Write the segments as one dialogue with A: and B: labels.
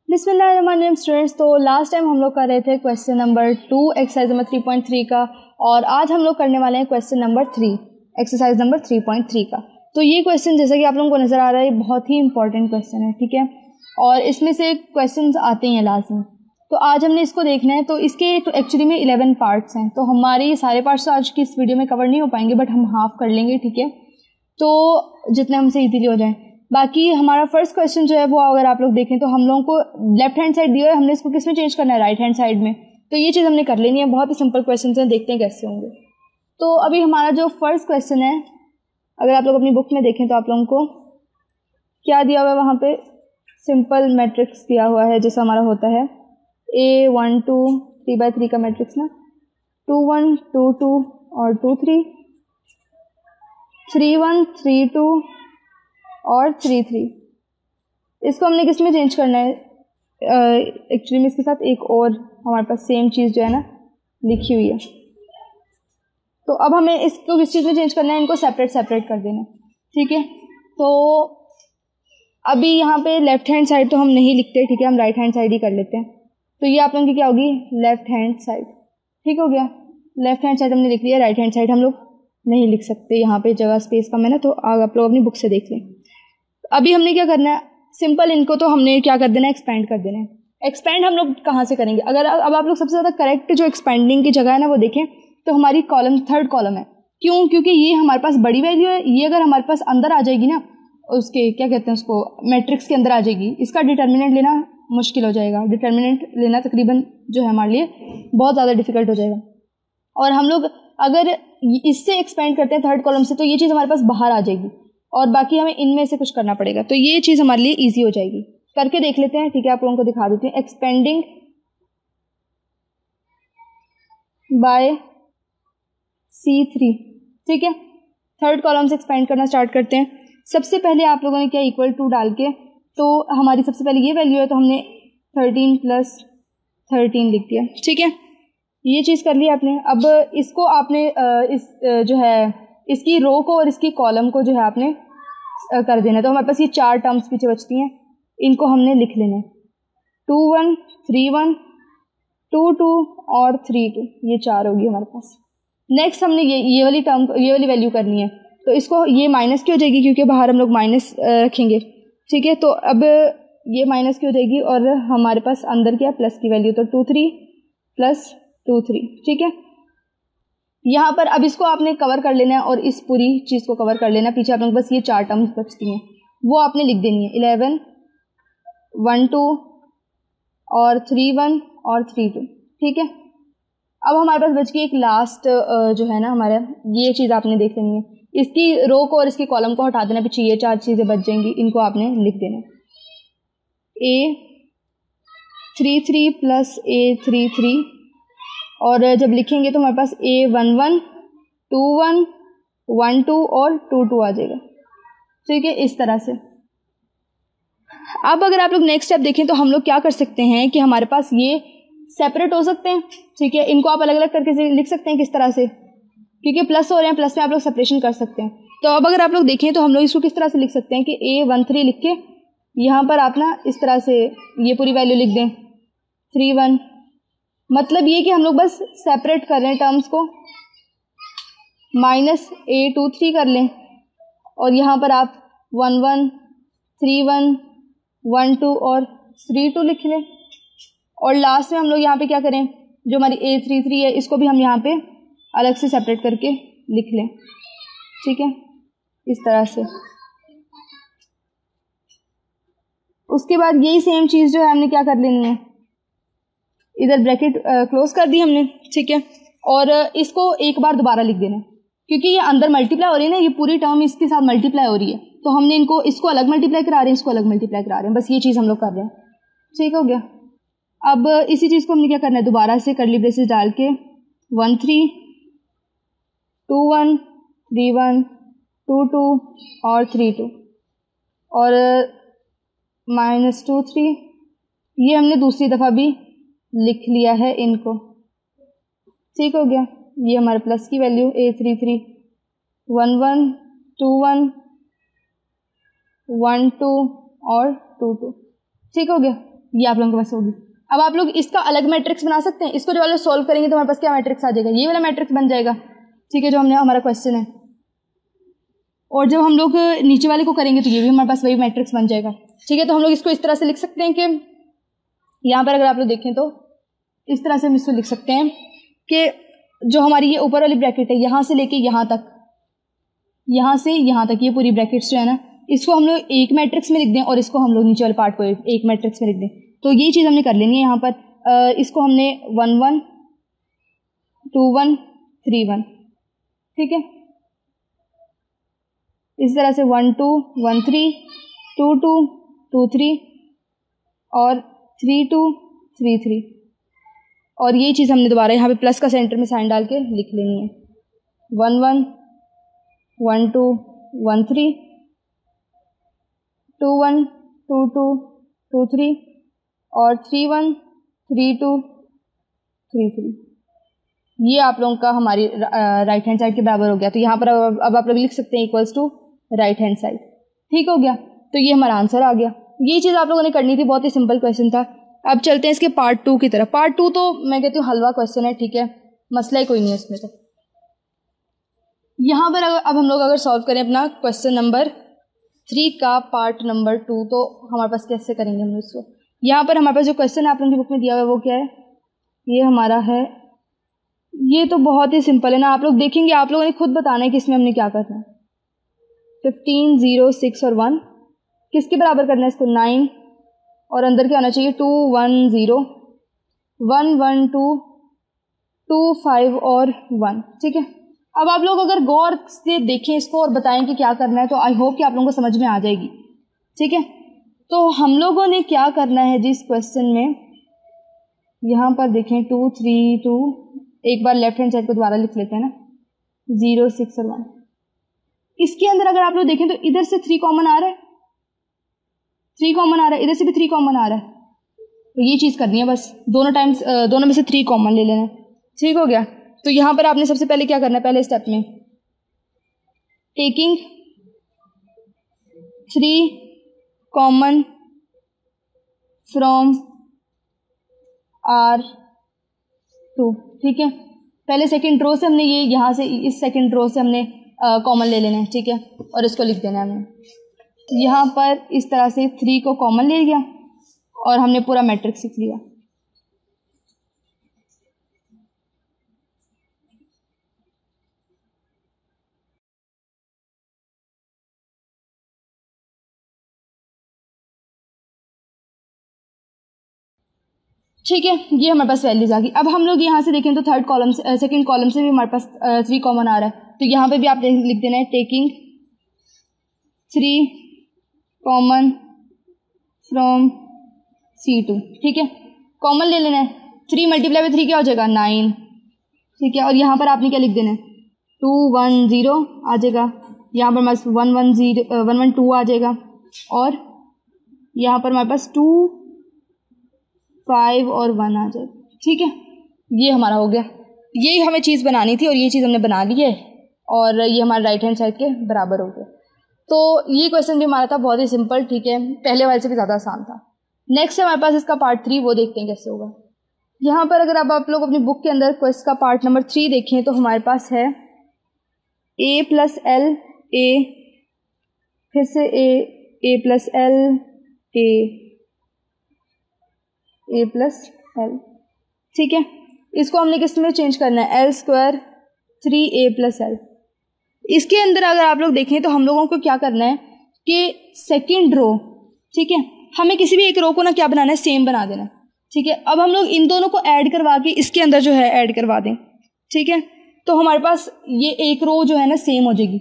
A: बिस्मिल्लाहिर्रहमानिर्रहीम स्टूडेंट्स। तो last time हम लोग कर रहे थे क्वेश्चन नंबर 2 एक्सरसाइज नंबर 3.3 का, और आज हम लोग करने वाले हैं क्वेश्चन नंबर 3 एक्सरसाइज नंबर 3.3 का। तो ये क्वेश्चन जैसा कि आप लोगों को नज़र आ रहा है बहुत ही इंपॉर्टेंट क्वेश्चन है, ठीक है, और इसमें से क्वेश्चन आते हैं लाजमी। तो आज हमने इसको देखना है। तो इसके तो एक्चुअली में 11 पार्ट्स हैं, तो हमारे सारे पार्ट्स तो आज की इस वीडियो में कवर नहीं हो पाएंगे, बट हम हाफ कर लेंगे, ठीक है, तो जितने हमसे इजीली हो जाए। बाकी हमारा फर्स्ट क्वेश्चन जो है वो अगर आप लोग देखें तो हम लोगों को लेफ्ट हैंड साइड दिया है, हमने इसको किस में चेंज करना है, राइट हैंड साइड में। तो ये चीज़ हमने कर लेनी है। बहुत ही सिंपल क्वेश्चन है, देखते हैं कैसे होंगे। तो अभी हमारा जो फर्स्ट क्वेश्चन है, अगर आप लोग अपनी बुक में देखें तो आप लोगों को क्या दिया हुआ है, वहाँ पे सिंपल मैट्रिक्स दिया हुआ है जैसा हमारा होता है A1 2 3/3 का मैट्रिक्स ना, 2 1 2 2 और 2 3 3 1 3 2 और 3 3। इसको हमने किस में चेंज करना है, एक्चुअली में इसके साथ एक और हमारे पास सेम चीज़ जो है ना लिखी हुई है। तो अब हमें इसको किस चीज़ में चेंज करना है, इनको सेपरेट सेपरेट कर देना, ठीक है। तो अभी यहाँ पे लेफ्ट हैंड साइड तो हम नहीं लिखते, ठीक है, हम राइट हैंड साइड ही कर लेते हैं। तो ये आप लोगों की क्या होगी, लेफ्ट हैंड साइड, ठीक हो गया। लेफ्ट हैंड साइड हमने लिख लिया, राइट हैंड साइड हम लोग नहीं लिख सकते, यहाँ पे जगह स्पेस कम है ना, तो आप लोग अपनी बुक से देख लें। अभी हमने क्या करना है, सिंपल इनको तो हमने क्या कर देना है, एक्सपेंड कर देना है। एक्सपेंड हम लोग कहाँ से करेंगे, अगर अब आप लोग सबसे ज़्यादा करेक्ट जो एक्सपेंडिंग की जगह है ना वो देखें तो हमारी कॉलम थर्ड कॉलम है। क्यों? क्योंकि ये हमारे पास बड़ी वैल्यू है, ये अगर हमारे पास अंदर आ जाएगी ना, उसके क्या कहते हैं उसको, मैट्रिक्स के अंदर आ जाएगी, इसका डिटर्मिनेंट लेना मुश्किल हो जाएगा। डिटर्मिनेंट लेना तकरीबन जो है हमारे लिए बहुत ज़्यादा डिफिकल्ट हो जाएगा। और हम लोग अगर इससे एक्सपेंड करते हैं थर्ड कॉलम से, तो ये चीज़ हमारे पास बाहर आ जाएगी और बाकी हमें इनमें से कुछ करना पड़ेगा। तो ये चीज़ हमारे लिए इजी हो जाएगी। करके देख लेते हैं, ठीक है, आप लोगों को दिखा देते हैं। एक्सपेंडिंग बाय C3, ठीक है, थर्ड कॉलम से एक्सपेंड करना स्टार्ट करते हैं। सबसे पहले आप लोगों ने क्या इक्वल टू डाल के, तो हमारी सबसे पहले ये वैल्यू है, तो हमने 13 + 13 लिख दिया, ठीक है, ये चीज़ कर लिया आपने। अब इसको आपने इस जो है इसकी रो को और इसकी कॉलम को जो है आपने कर देना। तो हमारे पास ये 4 टर्म्स पीछे बचती हैं, इनको हमने लिख लेना है। 2 1 3 1 2 2 और 3 2, ये 4 होगी हमारे पास। नेक्स्ट हमने ये वाली टर्म, ये वाली वैल्यू करनी है। तो इसको ये माइनस की हो जाएगी क्योंकि बाहर हम लोग माइनस रखेंगे, ठीक है। तो अब ये माइनस की हो जाएगी और हमारे पास अंदर क्या प्लस की वैल्यू, तो 2 3 + 2 3, ठीक है। यहाँ पर अब इसको आपने कवर कर लेना है और इस पूरी चीज़ को कवर कर लेना है। पीछे आप लोग बस ये 4 टर्म्स बचती हैं, वो आपने लिख देनी है। 11 1 2 और 3 1 और 3 2, ठीक है। अब हमारे पास बच गई एक लास्ट जो है ना हमारा, ये चीज़ आपने देख लेनी है। इसकी रो को और इसकी कॉलम को हटा देना, पीछे ये 4 चीज़ें बच जाएंगी, इनको आपने लिख देना। A33 + A33, और जब लिखेंगे तो हमारे पास A11 2 1 1 2 और 2 2 आ जाएगा, ठीक है, इस तरह से। अब अगर आप लोग नेक्स्ट स्टेप देखें तो हम लोग क्या कर सकते हैं कि हमारे पास ये सेपरेट हो सकते हैं, ठीक है, इनको आप अलग अलग करके लिख सकते हैं। किस तरह से, क्योंकि प्लस हो रहे हैं, प्लस में आप लोग सेपरेशन कर सकते हैं। तो अब अगर आप लोग देखें तो हम लोग इसको किस तरह से लिख सकते हैं कि A13 लिख के यहाँ पर आप ना इस तरह से ये पूरी वैल्यू लिख दें 3 1। मतलब ये कि हम लोग बस सेपरेट कर रहे हैं टर्म्स को, -A23 कर लें और यहाँ पर आप 1 1 3 1 1 2 और 3 2 लिख लें। और लास्ट में हम लोग यहाँ पे क्या करें, जो हमारी A33 है इसको भी हम यहाँ पे अलग से सेपरेट करके लिख लें, ठीक है, इस तरह से। उसके बाद यही सेम चीज़ जो है हमने क्या कर लेनी है, इधर ब्रैकेट क्लोज कर दी हमने, ठीक है, और इसको एक बार दोबारा लिख देना क्योंकि ये अंदर मल्टीप्लाई हो रही है ना, ये पूरी टर्म इसके साथ मल्टीप्लाई हो रही है। तो हमने इसको अलग मल्टीप्लाई करा रहे हैं, इसको अलग मल्टीप्लाई करा रहे हैं, बस ये चीज़ हम लोग कर रहे हैं, ठीक हो गया। अब इसी चीज़ को हमने क्या करना है, दोबारा से कर्ली ब्रेसेस डाल के 1 3 2 1 3 1 2 2 और 3 2 और -2 3, ये हमने दूसरी दफ़ा भी लिख लिया है इनको, ठीक हो गया। ये हमारे प्लस की वैल्यू A33 1 1 2 1 1 2 और 2 2, ठीक हो गया। ये आप लोगों के पास होगी। अब आप लोग इसका अलग मैट्रिक्स बना सकते हैं, इसको जो वाले सॉल्व करेंगे तो हमारे पास क्या मैट्रिक्स आ जाएगा, ये वाला मैट्रिक्स बन जाएगा, ठीक है, जो हमने हमारा क्वेश्चन है। और जब हम लोग नीचे वाले को करेंगे तो ये भी हमारे पास वही मैट्रिक्स बन जाएगा, ठीक है। तो हम लोग इसको इस तरह से लिख सकते हैं कि यहाँ पर अगर आप लोग देखें तो इस तरह से हम इसको लिख सकते हैं कि जो हमारी ये ऊपर वाली ब्रैकेट है यहाँ से लेके यहाँ तक, यहाँ से यहाँ तक ये पूरी ब्रैकेट्स जो है ना, इसको हम लोग एक मैट्रिक्स में लिख दें और इसको हम लोग नीचे वाले पार्ट को एक मैट्रिक्स में लिख दें। तो ये चीज़ हमने कर लेनी है। यहाँ पर इसको हमने 1 1 2 1 3 1, ठीक है। इस तरह से 1 2 1 3 2 2 2 3 और 3 2 3 3, और ये चीज़ हमने दोबारा यहाँ पे प्लस का सेंटर में साइन डाल के लिख लेनी है। 1 1 1 2 1 3 2 1 2 2 2 3 और 3 1 3 2 3 3। ये आप लोगों का हमारी राइट हैंड साइड के बराबर हो गया। तो यहाँ पर अब आप लोग लिख सकते हैं equals to right hand side, ठीक हो गया। तो ये हमारा आंसर आ गया। ये चीज़ आप लोगों ने करनी थी, बहुत ही सिंपल क्वेश्चन था। अब चलते हैं इसके पार्ट 2 की तरफ। पार्ट 2 तो मैं कहती हूँ हलवा क्वेश्चन है, ठीक है, मसला ही कोई नहीं है उसमें। तो यहाँ पर अब हम लोग अगर सॉल्व करें अपना क्वेश्चन नंबर 3 का पार्ट नंबर 2, तो हमारे पास कैसे करेंगे हम इसको। यहाँ पर हमारे पास जो क्वेश्चन है आप लोगों की बुक में दिया हुआ है वो क्या है, ये हमारा है, ये तो बहुत ही सिंपल है ना। आप लोग देखेंगे, आप लोगों ने खुद बताना है कि इसमें हमने क्या करना है। 15 0 6 और 1 किसके बराबर करना है इसको, 9, और अंदर क्या होना चाहिए 2 1 0 1 1 2 2 5 और 1, ठीक है। अब आप लोग अगर गौर से देखें इसको और बताएं कि क्या करना है, तो आई होप कि आप लोगों को समझ में आ जाएगी, ठीक है। तो हम लोगों ने क्या करना है जिस क्वेश्चन में, यहाँ पर देखें 2 3 2, एक बार लेफ्ट हैंड साइड को दोबारा लिख लेते हैं ना, 0 6 और 1। इसके अंदर अगर आप लोग देखें तो इधर से 3 कॉमन आ रहा है, 3 कॉमन आ रहा है, इधर से भी 3 कॉमन आ रहा है। तो ये चीज़ करनी है बस, दोनों में से 3 कॉमन ले लेना है, ठीक हो गया। तो यहाँ पर आपने सबसे पहले क्या करना है, पहले स्टेप में टेकिंग 3 कॉमन फ्रॉम R2, ठीक है। पहले सेकंड रो से हमने ये यहाँ से इस सेकंड रो से हमने कॉमन ले लेना है, ठीक है, और इसको लिख देना है हमने। यहाँ पर इस तरह से 3 को कॉमन ले लिया और हमने पूरा मैट्रिक्स लिख लिया। ठीक है, ये हमारे पास वैल्यूज आ गई। अब हम लोग यहाँ से देखें तो थर्ड कॉलम से सेकंड कॉलम से भी हमारे पास 3 कॉमन आ रहा है। तो यहाँ पे भी आप लिख देना है टेकिंग 3 कॉमन फ्रॉम C2, ठीक है। कॉमन ले लेना है, 3 मल्टीप्लाई बाय 3 क्या हो जाएगा 9, ठीक है। और यहाँ पर आपने क्या लिख देना है 2 1 0 आ जाएगा, यहाँ पर हमारे पास 1 1 0 1 1 2 आ जाएगा, और यहाँ पर हमारे पास 2 5 और 1 आ जाएगा, ठीक है। ये हमारा हो गया, ये हमें चीज़ बनानी थी और ये चीज़ हमने बना ली है, और ये हमारे राइट हैंड साइड के बराबर हो गया। तो ये क्वेश्चन भी हमारा था बहुत ही सिंपल, ठीक है, पहले वाले से भी ज़्यादा आसान था। नेक्स्ट है हमारे पास इसका पार्ट 3, वो देखते हैं कैसे होगा। यहाँ पर अगर अब आप लोग अपनी बुक के अंदर क्वेश्चन का पार्ट नंबर 3 देखें तो हमारे पास है A + L A, फिर से A + L A + L, ठीक है। इसको हमने किस में चेंज करना है, L² 3A + L। इसके अंदर अगर आप लोग देखें तो हम लोगों को क्या करना है कि सेकंड रो, ठीक है, हमें किसी भी एक रो को ना क्या बनाना है, सेम बना देना, ठीक है। अब हम लोग इन दोनों को ऐड करवा के इसके अंदर जो है ऐड करवा दें, ठीक है। तो हमारे पास ये एक रो जो है ना सेम हो जाएगी।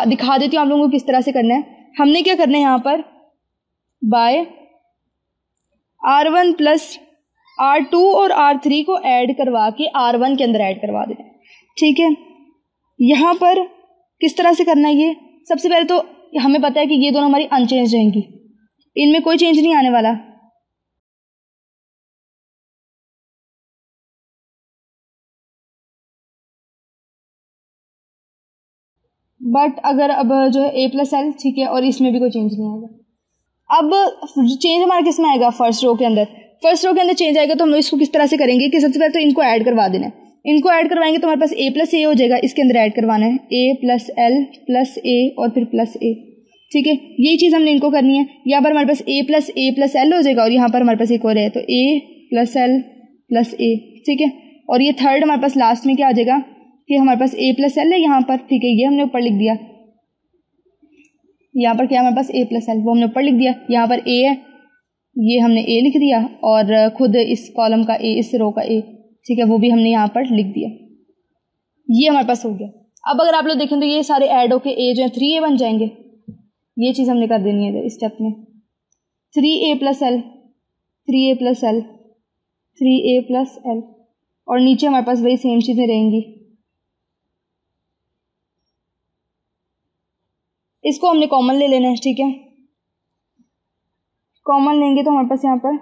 A: दिखा देती हूँ आप लोगों को किस तरह से करना है। हमने क्या करना है, यहाँ पर बाय R1 + R2 और R3 को ऐड करवा के R1 के अंदर ऐड करवा देना, ठीक है। यहाँ पर किस तरह से करना है, ये सबसे पहले तो हमें पता है कि ये दोनों हमारी अनचेंज रहेंगी, इनमें कोई चेंज नहीं आने वाला। बट अगर अब जो है A + L, ठीक है, और इसमें भी कोई चेंज नहीं आएगा। अब चेंज हमारा किस में आएगा, फर्स्ट रो के अंदर। फर्स्ट रो के अंदर चेंज आएगा तो हम लोग इसको किस तरह से करेंगे कि सबसे पहले तो इनको ऐड करवा देना है। इनको ऐड करवाएंगे तो हमारे पास a प्लस ए हो जाएगा, इसके अंदर ऐड करवाना है a प्लस एल प्लस ए और फिर प्लस ए। ठीक है, यही चीज़ हमने इनको करनी है। यहाँ पर हमारे पास a प्लस एल हो जाएगा और यहाँ पर हमारे पास एक और है तो a प्लस एल प्लस ए। ठीक है, और ये थर्ड हमारे पास लास्ट में क्या आ जाएगा कि हमारे पास a प्लस एल है यहाँ पर। ठीक है, ये हमने ऊपर लिख दिया, यहाँ पर क्या हमारे पास a प्लस एल, वो हमने ऊपर लिख दिया। यहाँ पर a है, ये हमने a लिख दिया और खुद इस कॉलम का a, इस रो का a, ठीक है, वो भी हमने यहाँ पर लिख दिया। ये हमारे पास हो गया। अब अगर आप लोग देखें तो ये सारे ऐड होके a जो है 3a बन जाएंगे। ये चीज़ हमने कर देनी है इस स्टेप में, 3a plus L, 3a plus L, 3a plus L, और नीचे हमारे पास वही सेम चीज़ें रहेंगी। इसको हमने कॉमन ले लेना है। ठीक है, कॉमन लेंगे तो हमारे पास यहाँ पर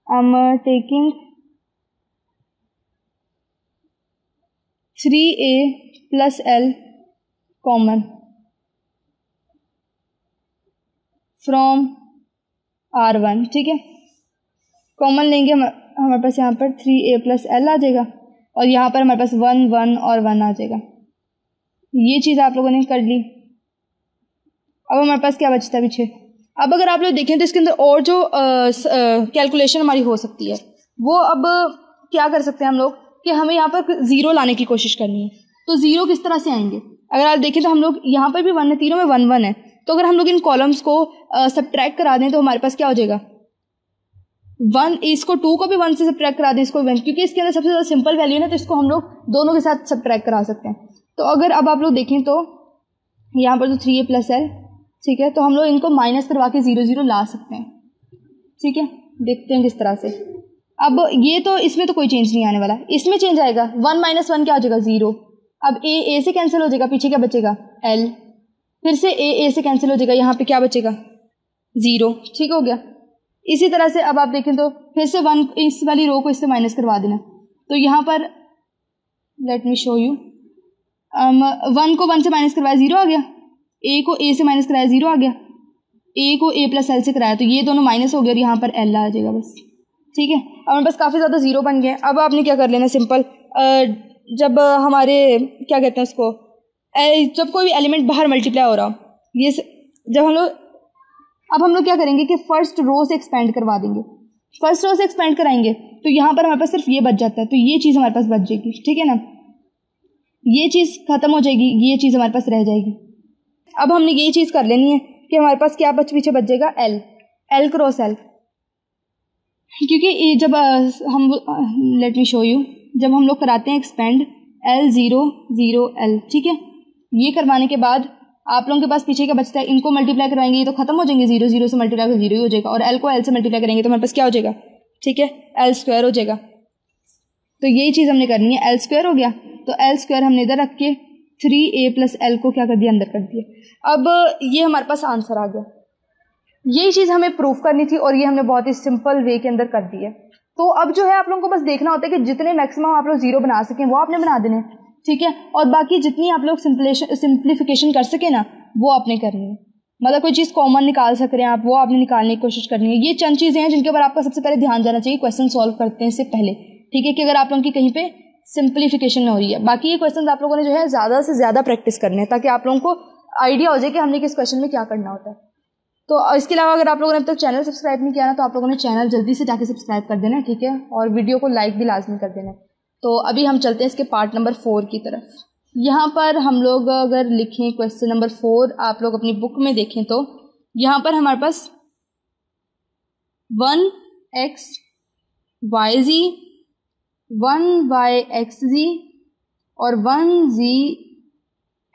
A: I am taking 3a plus L common from R1। ठीक है, कॉमन लेंगे हमारे पास यहाँ पर 3a प्लस एल आ जाएगा और यहाँ पर हमारे पास 1 1 और 1 आ जाएगा। ये चीज़ आप लोगों ने कर ली। अब हमारे पास क्या बचता है पीछे। अब अगर आप लोग देखें तो इसके अंदर और जो कैलकुलेशन हमारी हो सकती है वो अब क्या कर सकते हैं हम लोग कि हमें यहाँ पर ज़ीरो लाने की कोशिश करनी है। तो ज़ीरो किस तरह से आएंगे, अगर आप देखें तो हम लोग यहाँ पर भी 1 है, तीनों में 1 1 है। तो अगर हम लोग इन कॉलम्स को सब्ट्रैक्ट करा दें तो हमारे पास क्या हो जाएगा 1, इसको 2 को भी 1 से सब्ट्रैक्ट करा दें, इसको 1, क्योंकि इसके अंदर सबसे ज़्यादा सिंपल वैल्यू है ना, तो इसको हम लोग दोनों के साथ सब्ट्रैक्ट करा सकते हैं। तो अगर अब आप लोग देखें तो यहाँ पर तो 3a प्लस एल, ठीक है, तो हम लोग इनको माइनस करवा के 0 0 ला सकते हैं। ठीक है, देखते हैं किस तरह से। अब ये तो इसमें तो कोई चेंज नहीं आने वाला, इसमें चेंज आएगा। 1 माइनस 1 क्या हो जाएगा 0। अब a से कैंसिल हो जाएगा, पीछे क्या बचेगा l, फिर से a से कैंसिल हो जाएगा, यहाँ पे क्या बचेगा 0। ठीक हो गया। इसी तरह से अब आप देखें तो फिर से 1, इस वाली रो को इससे माइनस करवा देना। तो यहाँ पर लेट मी शो यू, 1 को 1 से माइनस करवाया 0 आ गया, a को a से माइनस कराया 0 आ गया, a को a प्लस एल से कराया तो ये दोनों माइनस हो गया और यहाँ पर l आ जाएगा बस। ठीक है, अब हमारे पास काफ़ी ज़्यादा ज़ीरो बन गए। अब आपने क्या कर लेना सिंपल, जब हमारे क्या कहते हैं उसको, जब कोई भी एलिमेंट बाहर मल्टीप्लाई हो रहा हो, ये जब हम लोग क्या करेंगे कि फर्स्ट रो से एक्सपेंड करवा देंगे। फर्स्ट रो से एक्सपेंड कराएंगे तो यहाँ पर हमारे पास सिर्फ ये बच जाता है, तो ये चीज़ हमारे पास बच जाएगी। ठीक है ना, ये चीज़ खत्म हो जाएगी, ये चीज़ हमारे पास रह जाएगी। अब हमने ये चीज़ कर लेनी है कि हमारे पास क्या पीछे बच जाएगा एल क्रॉस एल, क्योंकि जब हम लेट मी शो यू, जब हम लोग कराते हैं एक्सपेंड L 0 0 L, ठीक है, ये करवाने के बाद आप लोगों के पास पीछे क्या बचता है, इनको मल्टीप्लाई करवाएंगे ये तो खत्म हो जाएंगे, 0 0 से मल्टीप्लाई कर 0 ही हो जाएगा, और L को L से मल्टीप्लाई करेंगे तो हमारे पास क्या हो जाएगा, ठीक है, L स्क्वायर हो जाएगा। तो यही चीज़ हमने करनी है, L स्क्वायर हो गया तो L स्क्वायर हमने इधर रख के 3a प्लस L को क्या कर दिया, अंदर कर दिया। अब ये हमारे पास आंसर आ गया। यही चीज़ हमें प्रूफ करनी थी और ये हमने बहुत ही सिंपल वे के अंदर कर दी है। तो अब जो है आप लोगों को बस देखना होता है कि जितने मैक्सिमम आप लोग जीरो बना सकें वो आपने बना देने, ठीक है, और बाकी जितनी आप लोग सिंप्लीफिकेशन कर सके ना वो आपने करनी है। मतलब कोई चीज़ कॉमन निकाल सक रहे हैं आप, वो आपने निकालने की कोशिश करनी है। ये चंद चीज़ें हैं जिनके ऊपर आपका सबसे पहले ध्यान जाना चाहिए क्वेश्चन सॉल्व करते हैं इससे पहले, ठीक है, कि अगर आप लोगों की कहीं पे सिंप्लीफिकेशन हो रही है। बाकी ये क्वेश्चन आप लोगों ने जो है ज़्यादा से ज़्यादा प्रैक्टिस करने हैं ताकि आप लोगों को आइडिया हो जाए कि हमने किस क्वेश्चन में क्या करना होता है। तो इसके अलावा अगर आप लोगों ने अब तक चैनल सब्सक्राइब नहीं किया ना तो आप लोगों ने चैनल जल्दी से जाके सब्सक्राइब कर देना, ठीक है, और वीडियो को लाइक भी लाजमी कर देना। तो अभी हम चलते हैं इसके पार्ट नंबर 4 की तरफ। यहाँ पर हम लोग अगर लिखें क्वेश्चन नंबर 4, आप लोग अपनी बुक में देखें तो यहाँ पर हमारे पास 1x yz 1y xz और 1z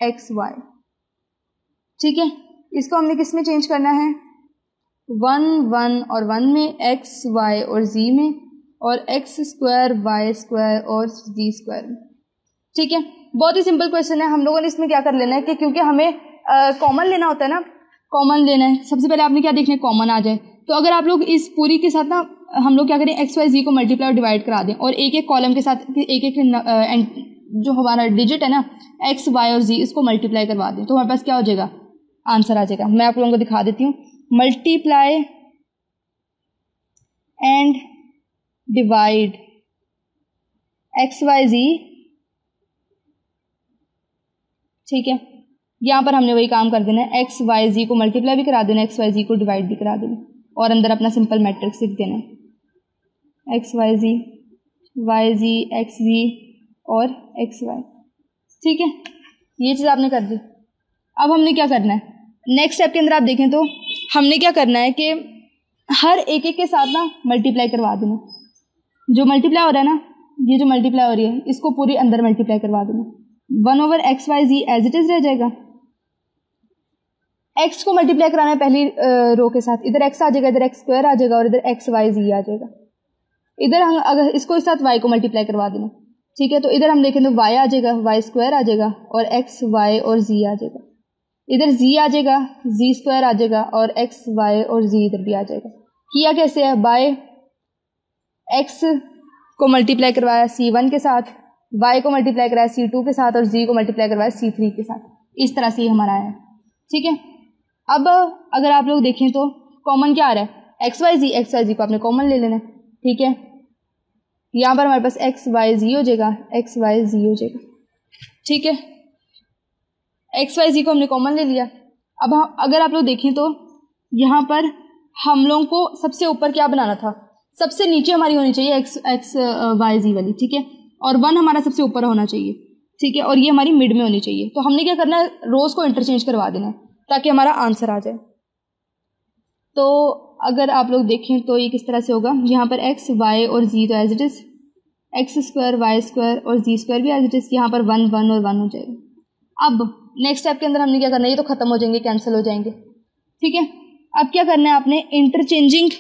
A: xy, ठीक है, इसको हमने किस में चेंज करना है, 1 1 और 1 में, x y और z में, और x स्क्वायर y स्क्वायर और z स्क्वायर में, ठीक है। बहुत ही सिंपल क्वेश्चन है। हम लोगों ने इसमें क्या कर लेना है कि क्योंकि हमें कॉमन लेना होता है ना, कॉमन लेना है, सबसे पहले आपने क्या देखना है, कॉमन आ जाए। तो अगर आप लोग इस पूरी के साथ ना हम लोग क्या करें, एक्स वाई जी को मल्टीप्लाई और डिवाइड करा दें और एक एक कॉलम के साथ एक एक जो हमारा डिजिट है ना एक्स वाई और जी इसको मल्टीप्लाई करवा दें तो हमारे पास क्या हो जाएगा, आंसर आ जाएगा। मैं आप लोगों को दिखा देती हूँ। Multiply and divide X Y Z, ठीक है। यहाँ पर हमने वही काम कर देना है, एक्स वाई जी को मल्टीप्लाई भी करा देना, एक्स वाई जी को डिवाइड भी करा देना, और अंदर अपना सिंपल मैट्रिक्स लिख देना है, एक्स वाई जी, एक्स जी और एक्स वाई, ठीक है। ये चीज़ आपने कर दी। अब हमने क्या करना है, नेक्स्ट स्टेप के अंदर आप देखें तो हमने क्या करना है कि हर एक एक के साथ ना मल्टीप्लाई करवा देना, जो मल्टीप्लाई हो रहा है ना, ये जो मल्टीप्लाई हो रही है इसको पूरी अंदर मल्टीप्लाई करवा देना। 1/xyz एज इट इज रह जाएगा। x को मल्टीप्लाई कराना है पहली रो के साथ, इधर x आ जाएगा, इधर x स्क्वायर आ जाएगा और इधर xyz आ जाएगा। इधर हम अगर इसको इस साथ y को मल्टीप्लाई करवा देना, ठीक है, तो इधर हम देखें तो y आ जाएगा, y स्क्वायर आ जाएगा और x y और z आ जाएगा। इधर z आ जाएगा, z स्क्वायर आ जाएगा और x y और z इधर भी आ जाएगा। किया कैसे है, बाय x को मल्टीप्लाई करवाया c1 के साथ, y को मल्टीप्लाई कराया c2 के साथ और z को मल्टीप्लाई करवाया c3 के साथ। इस तरह से ये हमारा आया है, ठीक है। अब अगर आप लोग देखें तो कॉमन क्या आ रहा है, एक्स वाई जी को आपने कॉमन ले लेना है, ठीक है। यहाँ पर हमारे पास एक्स वाई जी हो जाएगा, एक्स वाई जी हो जाएगा, ठीक है। एक्स वाई जी को हमने कॉमन ले लिया। अब अगर आप लोग देखें तो यहाँ पर हम लोगों को सबसे ऊपर क्या बनाना था, सबसे नीचे हमारी होनी चाहिए एक्स वाई जी वाली, ठीक है, और 1 हमारा सबसे ऊपर होना चाहिए, ठीक है, और ये हमारी मिड में होनी चाहिए। तो हमने क्या करना है, रोज को इंटरचेंज करवा देना है ताकि हमारा आंसर आ जाए। तो अगर आप लोग देखें तो ये किस तरह से होगा, यहाँ पर एक्स वाई और जी तो as it is, x square y square और जी स्क्वायर भी एज इट इज, यहाँ पर 1 1 और 1 हो जाएगा। अब नेक्स्ट स्टेप के अंदर हमने क्या करना है, ये तो खत्म हो जाएंगे, कैंसिल हो जाएंगे, ठीक है। अब क्या करना है, आपने इंटरचेंजिंग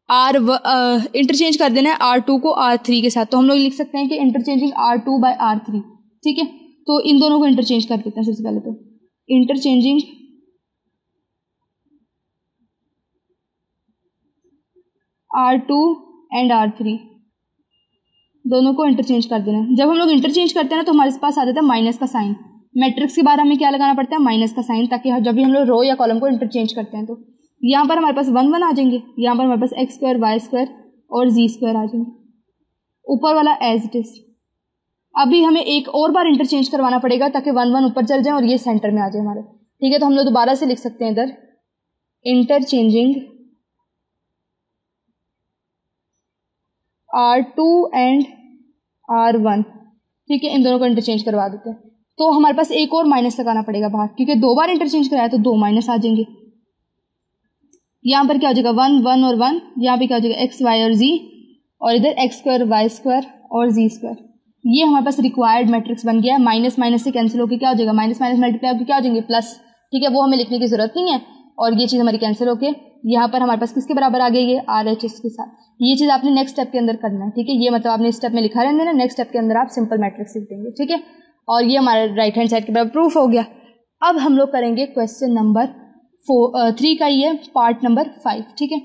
A: इंटरचेंज कर देना है R2 को R3 के साथ। तो हम लोग लिख सकते हैं कि इंटरचेंजिंग R2 बाय R3, ठीक है। तो इन दोनों को इंटरचेंज कर देते हैं सबसे पहले, तो इंटरचेंजिंग R2 एंड R3 दोनों को इंटरचेंज कर देना है। जब हम लोग इंटरचेंज करते हैं ना तो हमारे पास आ जाता है माइनस का साइन। मैट्रिक्स के बाद हमें क्या लगाना पड़ता है, माइनस का साइन, ताकि जब भी हम लोग रो या कॉलम को इंटरचेंज करते हैं तो यहाँ पर हमारे पास 1 1 आ जाएंगे, यहाँ पर हमारे पास एक्स स्क्वायर वाई स्क्वायर और जी स्क्वायर आ जाएंगे, ऊपर वाला एज इट इज। अभी हमें एक और बार इंटरचेंज करवाना पड़ेगा ताकि 1 1 ऊपर चल जाए और ये सेंटर में आ जाए हमारे, ठीक है। तो हम लोग दोबारा से लिख सकते हैं इधर इंटरचेंजिंग R2 एंड R1, ठीक है, इन दोनों को इंटरचेंज करवा देते हैं। तो हमारे पास एक और माइनस लगाना पड़ेगा बाहर, क्योंकि 2 बार इंटरचेंज कराया तो 2 माइनस आ जाएंगे। यहाँ पर क्या हो जाएगा, 1 1 और 1, यहाँ पे क्या हो जाएगा एक्स वाई और जी, और इधर एक्स स्क्वायर वाई स्क्वायर और जी स्क्वायर। ये हमारे पास रिक्वायर्ड मैट्रिक्स बन गया है। माइनस माइनस से कैंसिल होकर क्या हो जाएगा, माइनस माइनस मल्टीप्लाई होकर क्या हो जाएंगे, प्लस, ठीक है। वो हमें लिखने की जरूरत नहीं है, और ये चीज़ हमारी कैंसिल होकर यहाँ पर हमारे पास किसके बराबर आ गई, ये RHS के साथ। ये चीज़ आपने नेक्स्ट स्टेप के अंदर करना है, ठीक है। ये मतलब आपने स्टेप में लिखा रहने देना, नेक्स्ट स्टेप के अंदर आप सिंपल मैट्रिक्स लिख देंगे, ठीक है। और ये हमारे राइट हैंड साइड के बराबर प्रूफ हो गया। अब हम लोग करेंगे क्वेश्चन नंबर 3 का, ये पार्ट नंबर 5, ठीक है।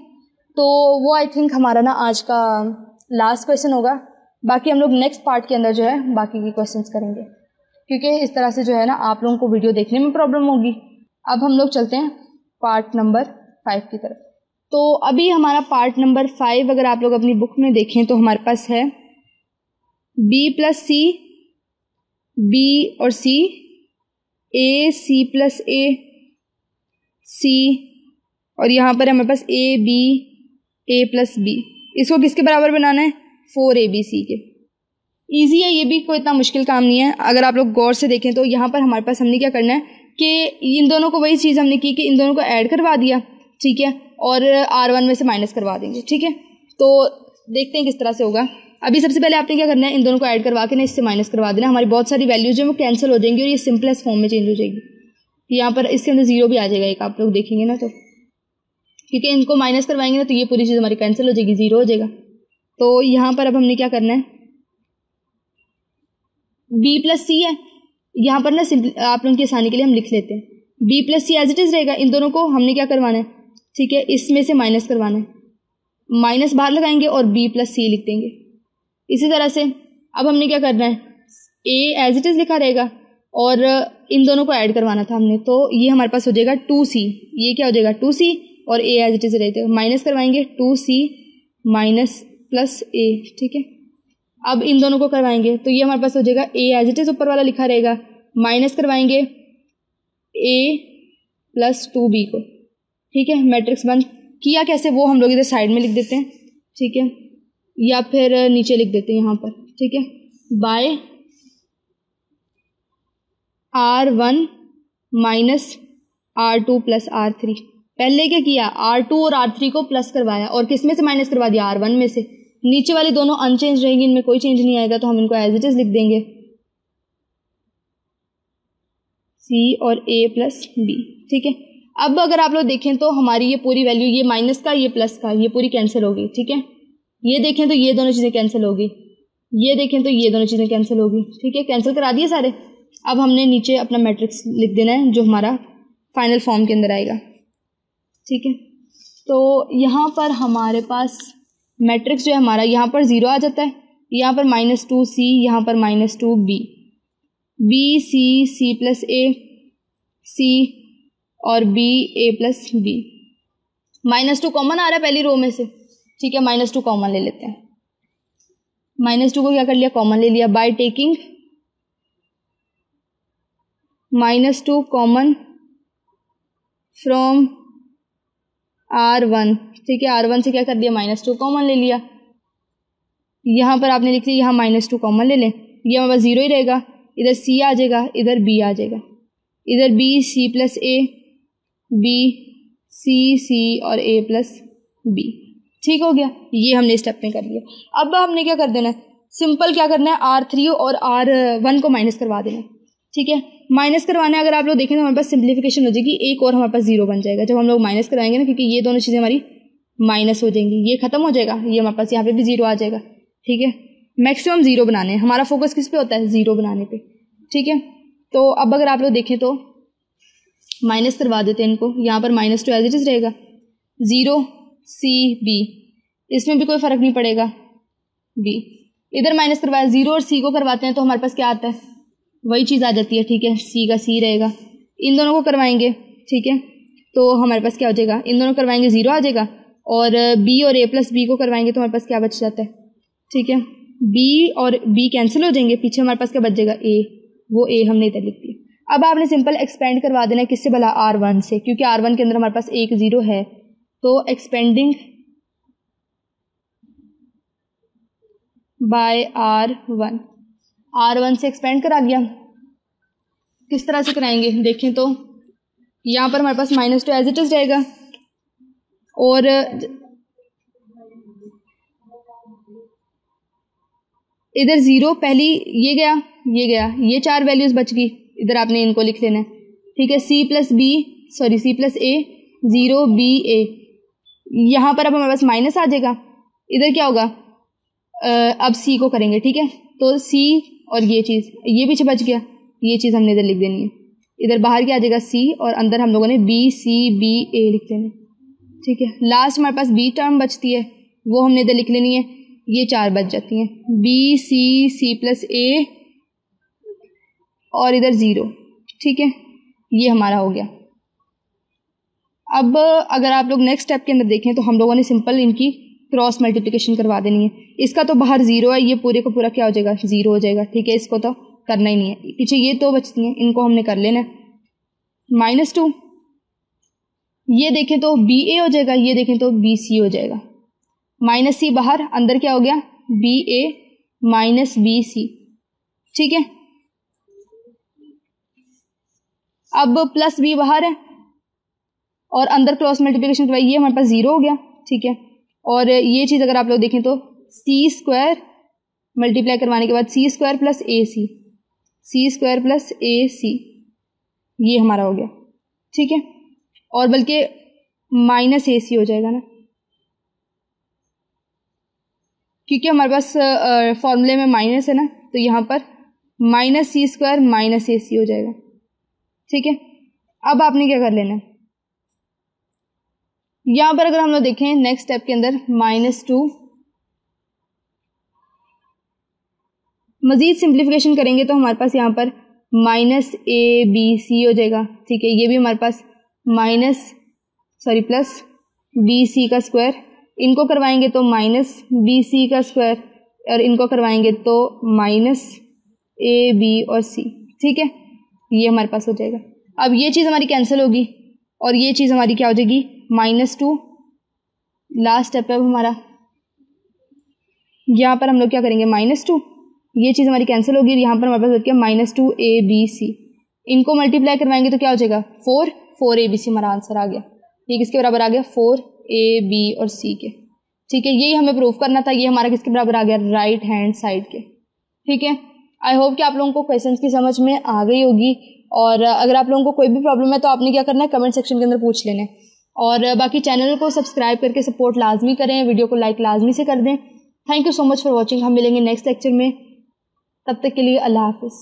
A: तो वो आई थिंक हमारा ना आज का लास्ट क्वेश्चन होगा। बाकी हम लोग नेक्स्ट पार्ट के अंदर जो है बाकी के क्वेश्चंस करेंगे, क्योंकि इस तरह से जो है ना आप लोगों को वीडियो देखने में प्रॉब्लम होगी। अब हम लोग चलते हैं पार्ट नंबर 5 की तरफ। तो अभी हमारा पार्ट नंबर 5 अगर आप लोग अपनी बुक में देखें तो हमारे पास है B + C, B और C, A C + A, C, और यहाँ पर हमारे पास A B, A + B। इसको किसके बराबर बनाना है, 4ABC के। ईजी है ये भी, कोई इतना मुश्किल काम नहीं है। अगर आप लोग गौर से देखें तो यहाँ पर हमारे पास हमने क्या करना है कि इन दोनों को वही चीज़ हमने की कि इन दोनों को ऐड करवा दिया, ठीक है, और R1 में से माइनस करवा देंगे, ठीक है। तो देखते हैं किस तरह से होगा। अभी सबसे पहले आपने क्या करना है, इन दोनों को ऐड करवा के ना इससे माइनस करवा देना। हमारी बहुत सारी वैल्यूज जो वो कैंसिल हो जाएंगी और ये सिंपलेस्ट फॉर्म में चेंज हो जाएगी। यहाँ पर इसके अंदर 0 भी आ जाएगा एक, आप लोग देखेंगे ना, तो क्योंकि इनको माइनस करवाएंगे ना तो ये पूरी चीज़ हमारी कैंसिल हो जाएगी, 0 हो जाएगा। तो यहाँ पर अब हमने क्या करना है, B + C है, यहाँ पर ना सिंपल आप लोगों की आसानी के लिए हम लिख लेते हैं B + C as it is रहेगा। इन दोनों को हमने क्या करवाना है, ठीक है, इसमें से माइनस करवाना है, माइनस बाहर लगाएंगे और B + C लिख देंगे। इसी तरह से अब हमने क्या करना है, A एज इट इज लिखा रहेगा और इन दोनों को ऐड करवाना था हमने, तो ये हमारे पास हो जाएगा 2C। ये क्या हो जाएगा 2C, और ए एज इट इज रहते, माइनस करवाएंगे 2c माइनस प्लस ए, ठीक है। अब इन दोनों को करवाएंगे तो ये हमारे पास हो जाएगा ए एज इट इज ऊपर वाला लिखा रहेगा, माइनस करवाएंगे ए प्लस 2b को, ठीक है। मैट्रिक्स बंद किया कैसे वो हम लोग इधर साइड में लिख देते हैं, ठीक है, या फिर नीचे लिख देते हैं यहाँ पर, ठीक है। Bye R1 minus R2 plus R3, पहले क्या किया R2 और R3 को प्लस करवाया और किस में से माइनस करवा दिया, R1 में से। नीचे वाली दोनों अनचेंज रहेंगी, इनमें कोई चेंज नहीं आएगा तो हम इनको एज इट इज लिख देंगे C और A प्लस B, ठीक है। अब अगर आप लोग देखें तो हमारी ये पूरी वैल्यू, ये माइनस का ये प्लस का, ये पूरी कैंसिल होगी, ठीक है। ये देखें तो ये दोनों चीज़ें कैंसिल होगी, ये देखें तो ये दोनों चीज़ें कैंसिल होगी, ठीक है, कैंसिल करा दिए सारे। अब हमने नीचे अपना मैट्रिक्स लिख देना है जो हमारा फाइनल फॉर्म के अंदर आएगा, ठीक है। तो यहाँ पर हमारे पास मैट्रिक्स जो है हमारा, यहाँ पर 0 आ जाता है, यहाँ पर -2c, यहाँ पर -2b, b c plus a, c और b a प्लस b। -2 कॉमन आ रहा है पहली रो में से, ठीक है, -2 कॉमन ले लेते हैं। -2 को क्या कर लिया, कॉमन ले लिया by taking -2 common from R1, ठीक है। R1 से क्या कर दिया, -2 कॉमन ले लिया। यहाँ पर आपने लिख लिया, यहाँ -2 कॉमन ले लें, ये हमारे पास 0 ही रहेगा, इधर c आ जाएगा, इधर b आ जाएगा, इधर b c plus a, b c और a प्लस b, ठीक हो गया। ये हमने स्टेप में कर लिया। अब हमने क्या कर देना है, सिंपल क्या करना है, R3 और R1 को माइनस करवा देना, ठीक है। माइनस करवाना है, अगर आप लोग देखें तो हमारे पास सिंप्लीफिकेशन हो जाएगी, एक और हमारे पास 0 बन जाएगा जब हम लोग माइनस कराएंगे ना, क्योंकि ये दोनों चीज़ें हमारी माइनस हो जाएंगी, ये खत्म हो जाएगा, ये हमारे पास यहाँ पे भी 0 आ जाएगा, ठीक है। मैक्सिमम 0 बनाने हैं, हमारा फोकस किस पे होता है, 0 बनाने पे, ठीक है। तो अब अगर आप लोग देखें तो माइनस करवा देते हैं इनको, यहाँ पर -2 एज इट इज रहेगा, 0 c b, इसमें भी कोई फर्क नहीं पड़ेगा, b इधर माइनस करवाया, 0 और c को करवाते हैं तो हमारे पास क्या आता है, वही चीज़ आ जाती है, ठीक है, c का c रहेगा। इन दोनों को करवाएंगे, ठीक है, तो हमारे पास क्या हो जाएगा, इन दोनों करवाएंगे 0 आ जाएगा, और b और a प्लस b को करवाएंगे तो हमारे पास क्या बच जाता है, ठीक है, b और b कैंसिल हो जाएंगे, पीछे हमारे पास क्या बच जाएगा, a, वो a हमने इधर लिख दिया। अब आपने सिंपल एक्सपेंड करवा देना है, किससे भला, R1 से, क्योंकि R1 के अंदर हमारे पास एक 0 है, तो एक्सपेंडिंग बाय R1 से एक्सपेंड करा दिया। किस तरह से कराएंगे देखें तो, यहाँ पर हमारे पास -2 एज इट इज रहेगा, और इधर 0 पहली ये गया, ये 4 वैल्यूज बच गई, इधर आपने इनको लिख लेना है, ठीक है। c plus a 0 b a, यहाँ पर अब हमारे पास माइनस आ जाएगा, इधर क्या होगा, अब c को करेंगे, ठीक है, तो c और ये चीज़, ये पीछे बच गया, ये चीज़ हमने इधर लिख देनी है, इधर बाहर क्या आ जाएगा c, और अंदर हम लोगों ने b c b a लिख देना, ठीक है। लास्ट हमारे पास b टर्म बचती है, वो हमने इधर लिख लेनी है, ये 4 बच जाती हैं, b c प्लस a और इधर 0, ठीक है, ये हमारा हो गया। अब अगर आप लोग नेक्स्ट स्टेप के अंदर देखें तो हम लोगों ने सिंपल इनकी क्रॉस मल्टीप्लिकेशन करवा देनी है। इसका तो बाहर 0 है, ये पूरे को पूरा क्या हो जाएगा, 0 हो जाएगा, ठीक है, इसको तो करना ही नहीं है, पीछे ये 2 बचती हैं, इनको हमने कर लेना है। -2, ये देखें तो बी ए हो जाएगा, ये देखें तो बी सी हो जाएगा, -c बाहर, अंदर क्या हो गया, बी ए माइनस बी सी, ठीक है। अब प्लस b बाहर है और अंदर क्रॉस मल्टीप्लिकेशन करवाई, ये हमारे पास 0 हो गया, ठीक है। और ये चीज़ अगर आप लोग देखें तो c² मल्टीप्लाई करवाने के बाद c² प्लस ए सी, ये हमारा हो गया, ठीक है। और बल्कि -ac हो जाएगा ना, क्योंकि हमारे पास फॉर्मूले में माइनस है ना, तो यहाँ पर -c² -ac हो जाएगा, ठीक है। अब आपने क्या कर लेना है, यहाँ पर अगर हम लोग देखें नेक्स्ट स्टेप के अंदर -2, मजीद सिंप्लीफिकेशन करेंगे तो हमारे पास यहाँ पर -abc हो जाएगा, ठीक है। ये भी हमारे पास प्लस बी सी का स्क्वायर, इनको करवाएंगे तो माइनस बी सी का स्क्वायर, और इनको करवाएंगे तो माइनस ए बी और सी। ठीक है, ये हमारे पास हो जाएगा। अब ये चीज़ हमारी कैंसिल होगी और ये चीज़ हमारी क्या हो जाएगी, -2। लास्ट स्टेप है हमारा, यहाँ पर हम लोग क्या करेंगे, -2, ये चीज़ हमारी कैंसिल होगी, यहाँ पर हमारे पास बच गया -2 ए बी सी। इनको मल्टीप्लाई करवाएंगे तो क्या हो जाएगा, 4 ए बी सी हमारा आंसर आ गया। ये किसके बराबर आ गया, 4 ए बी और सी के। ठीक है, यही हमें प्रूव करना था। ये हमारा किसके बराबर आ गया, राइट हैंड साइड के। ठीक है, आई होप कि आप लोगों को क्वेश्चंस की समझ में आ गई होगी। और अगर आप लोगों को कोई भी प्रॉब्लम है तो आपने क्या करना है, कमेंट सेक्शन के अंदर पूछ लेना है। और बाकी चैनल को सब्सक्राइब करके सपोर्ट लाजमी करें, वीडियो को लाइक लाजमी से कर दें। Thank you so much for watching. हम मिलेंगे नेक्स्ट लेक्चर में, तब तक के लिए अल्लाह हाफिज़।